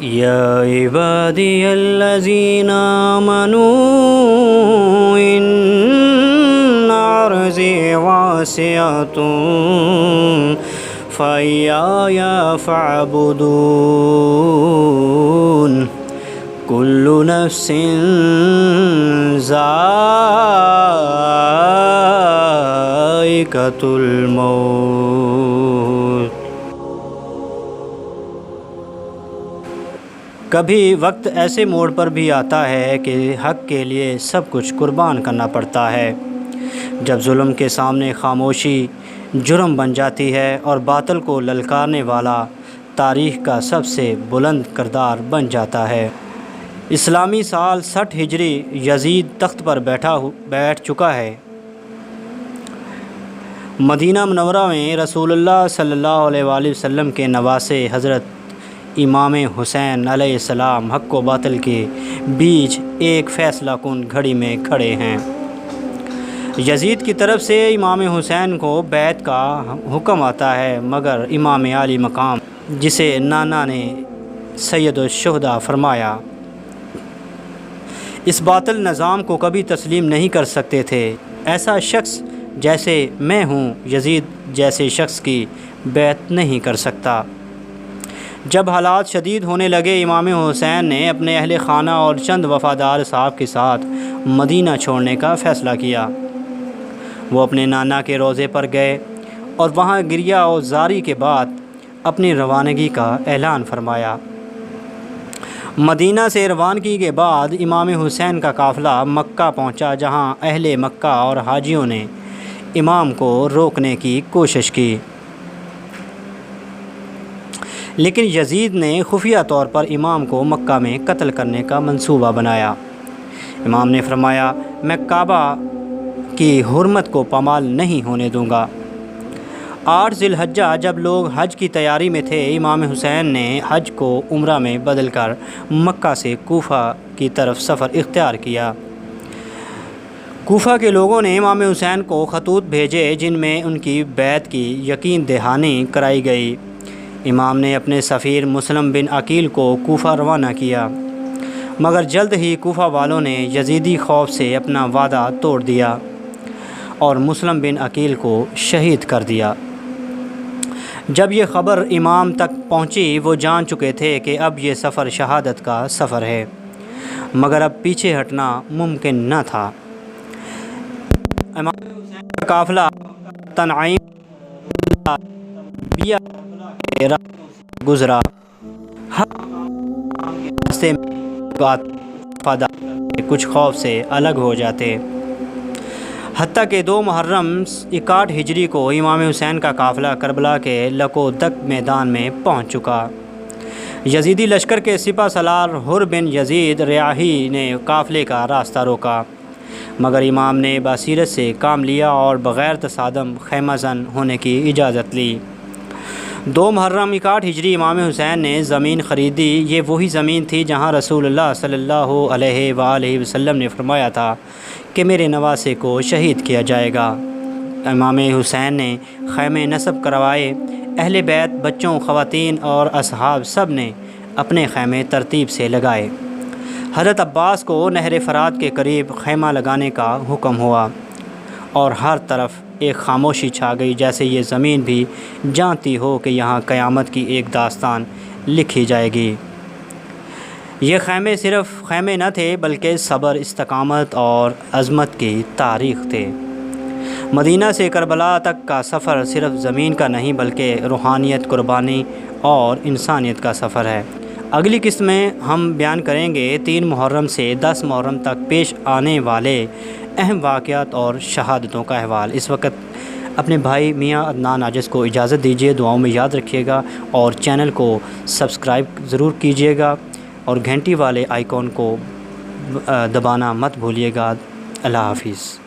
یا عبادی الذین آمنوا ان ارضی واسعۃ فإیایا فاعبدون کل نفس ذائقۃ الموت۔ کبھی وقت ایسے موڑ پر بھی آتا ہے کہ حق کے لیے سب کچھ قربان کرنا پڑتا ہے، جب ظلم کے سامنے خاموشی جرم بن جاتی ہے اور باطل کو للکارنے والا تاریخ کا سب سے بلند کردار بن جاتا ہے۔ اسلامی سال 60 ہجری یزید تخت پر بیٹھ چکا ہے۔ مدینہ منورہ میں رسول اللہ صلی اللہ علیہ وآلہ وسلم کے نواسے حضرت امام حسین علیہ السلام حق و باطل کے بیچ ایک فیصلہ کن گھڑی میں کھڑے ہیں۔ یزید کی طرف سے امام حسین کو بیعت کا حکم آتا ہے، مگر امام عالی مقام جسے نانا نے سید الشہداء فرمایا، اس باطل نظام کو کبھی تسلیم نہیں کر سکتے تھے۔ ایسا شخص جیسے میں ہوں یزید جیسے شخص کی بیعت نہیں کر سکتا۔ جب حالات شدید ہونے لگے، امام حسین نے اپنے اہل خانہ اور چند وفادار صاحب کے ساتھ مدینہ چھوڑنے کا فیصلہ کیا۔ وہ اپنے نانا کے روضے پر گئے اور وہاں گریہ و زاری کے بعد اپنی روانگی کا اعلان فرمایا۔ مدینہ سے روانگی کے بعد امام حسین کا قافلہ مکہ پہنچا، جہاں اہل مکہ اور حاجیوں نے امام کو روکنے کی کوشش کی، لیکن یزید نے خفیہ طور پر امام کو مکہ میں قتل کرنے کا منصوبہ بنایا۔ امام نے فرمایا، میں کعبہ کی حرمت کو پامال نہیں ہونے دوں گا۔ 8 ذی الحجہ جب لوگ حج کی تیاری میں تھے، امام حسین نے حج کو عمرہ میں بدل کر مکہ سے کوفہ کی طرف سفر اختیار کیا۔ کوفہ کے لوگوں نے امام حسین کو خطوط بھیجے جن میں ان کی بیعت کی یقین دہانی کرائی گئی۔ امام نے اپنے سفیر مسلم بن عقیل کو کوفہ روانہ کیا، مگر جلد ہی کوفہ والوں نے یزیدی خوف سے اپنا وعدہ توڑ دیا اور مسلم بن عقیل کو شہید کر دیا۔ جب یہ خبر امام تک پہنچی، وہ جان چکے تھے کہ اب یہ سفر شہادت کا سفر ہے، مگر اب پیچھے ہٹنا ممکن نہ تھا۔ امام حسین کا قافلہ تنعیم کے گزرا، ہر راستے میں کچھ خوف سے الگ ہو جاتے، حتیٰ کہ 2 محرم 61 ہجری کو امام حسین کا قافلہ کربلا کے لک و دک میدان میں پہنچ چکا۔ یزیدی لشکر کے سپہ سالار حر بن یزید ریاحی نے قافلے کا راستہ روکا، مگر امام نے بصیرت سے کام لیا اور بغیر تصادم خیمہ زن ہونے کی اجازت لی۔ 2 محرم 61 ہجری امام حسین نے زمین خریدی۔ یہ وہی زمین تھی جہاں رسول اللہ صلی اللہ علیہ وآلہ وسلم نے فرمایا تھا کہ میرے نواسے کو شہید کیا جائے گا۔ امام حسین نے خیمے نصب کروائے۔ اہل بیت، بچوں، خواتین اور اصحاب سب نے اپنے خیمے ترتیب سے لگائے۔ حضرت عباس کو نہر فرات کے قریب خیمہ لگانے کا حکم ہوا اور ہر طرف ایک خاموشی چھا گئی، جیسے یہ زمین بھی جانتی ہو کہ یہاں قیامت کی ایک داستان لکھی جائے گی۔ یہ خیمے صرف خیمے نہ تھے، بلکہ صبر، استقامت اور عظمت کی تاریخ تھے۔ مدینہ سے کربلا تک کا سفر صرف زمین کا نہیں بلکہ روحانیت، قربانی اور انسانیت کا سفر ہے۔ اگلی قسط میں ہم بیان کریں گے 3 محرم سے 10 محرم تک پیش آنے والے اہم واقعات اور شہادتوں کا احوال۔ اس وقت اپنے بھائی میاں عدنان عاجز کو اجازت دیجیے، دعاؤں میں یاد رکھیے گا اور چینل کو سبسکرائب ضرور کیجیے گا اور گھنٹی والے آئیکن کو دبانا مت بھولیے گا۔ اللہ حافظ۔